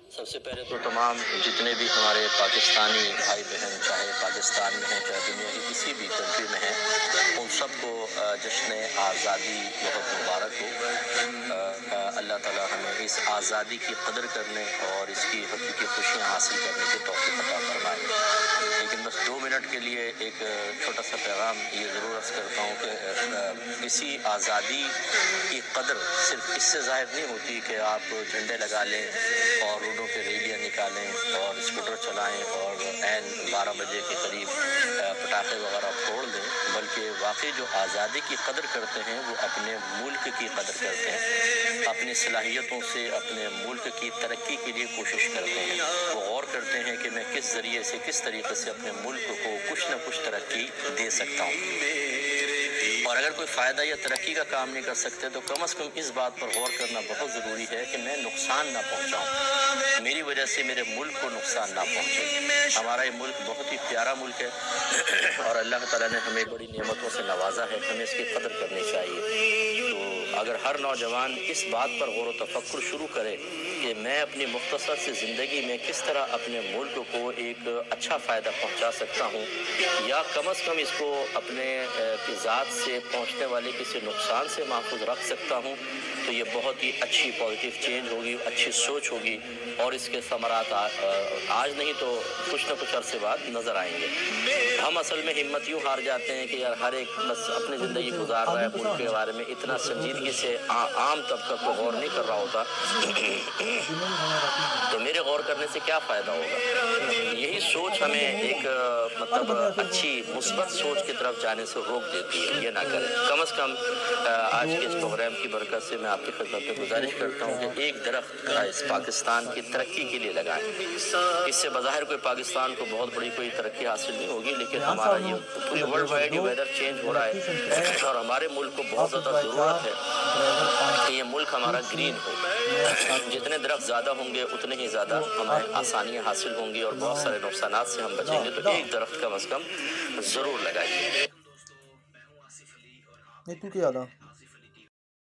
सबसे पहले तो तमाम जितने भी हमारे पाकिस्तानी भाई बहन चाहे पाकिस्तान में हैं चाहे दुनिया की किसी भी कंट्री में हैं उन सबको जश्न आज़ादी बहुत मुबारक हो। अल्लाह ताला हमें इस आज़ादी की कदर करने और इसकी हकीकी खुशियाँ हासिल करने की तौफीक अता फरमाए। लेकिन बस 2 मिनट के लिए एक छोटा सा पैगाम ये ज़रूर अर्ज़ करता हूँ कि इसी आज़ादी की कदर सिर्फ इससे ज़ाहिर नहीं होती कि आप झंडे लगा लें और रोडों पे रैलियाँ निकालें और स्कूटर चलाएं और ऐन 12 बजे के करीब पटाखे वगैरह फोड़ दें, बल्कि वाकई जो आज़ादी की कदर करते हैं वो अपने मुल्क की कदर करते हैं, अपनी सलाहियतों से अपने मुल्क की तरक्की के लिए कोशिश करते हैं। वो गौर करते हैं कि मैं किस ज़रिए से किस तरीके से अपने मुल्क को कुछ न कुछ तरक्की दे सकता हूँ। और अगर कोई फ़ायदा या तरक्की का काम नहीं कर सकते तो कम से कम इस बात पर गौर करना बहुत ज़रूरी है कि मैं नुकसान ना पहुंचाऊं, मेरी वजह से मेरे मुल्क को नुकसान ना पहुंचे। हमारा ये मुल्क बहुत ही प्यारा मुल्क है और अल्लाह ताला ने हमें बड़ी नेमतों से नवाजा है, हमें इसकी कदर करनी चाहिए। तो अगर हर नौजवान इस बात पर गौर व तफक्कुर शुरू करे कि मैं अपनी मुख्तसर सी ज़िंदगी में किस तरह अपने मुल्क को एक अच्छा फ़ायदा पहुंचा सकता हूं या कम से कम इसको अपने की ज़ात से पहुंचने वाले किसी नुकसान से महफूज रख सकता हूं, तो ये बहुत ही अच्छी पॉजिटिव चेंज होगी, अच्छी सोच होगी और इसके समरात आज नहीं तो कुछ न कुछ अरसे बाद नज़र आएंगे। हम असल में हिम्मत यूँ हार जाते हैं कि यार हर एक बस अपनी ज़िंदगी गुजार रहा है, मुल्क के बारे में इतना संजीदगी से आम तबका को गौर नहीं कर रहा होता तो मेरे गौर करने से क्या फ़ायदा होगा। यही सोच हमें एक मतलब अच्छी मुस्बत सोच की तरफ जाने से रोक देती है, ये ना करें। कम से कम आज के इस प्रोग्राम की बरकत से मैं आपकी खिदमत में गुजारिश करता हूँ कि एक दरख्त इस पाकिस्तान की तरक्की के लिए लगाएं। इससे बज़ाहिर कोई पाकिस्तान को बहुत बड़ी कोई तरक्की हासिल नहीं होगी, लेकिन हमारा ये पूरी वर्ल्ड वाइड ये वेदर चेंज हो रहा है और हमारे मुल्क को बहुत ज़्यादा ज़रूरत है कि ये मुल्क हमारा ग्रीन हो। जितने दरख्त ज़्यादा होंगे उतने ही ज़्यादा हमें आसानियाँ हासिल होंगी और बहुत सारे नुकसानात से हम बचेंगे। तो एक दरख्त कम से कम ज़रूर लगाइए। नहीं तू क्या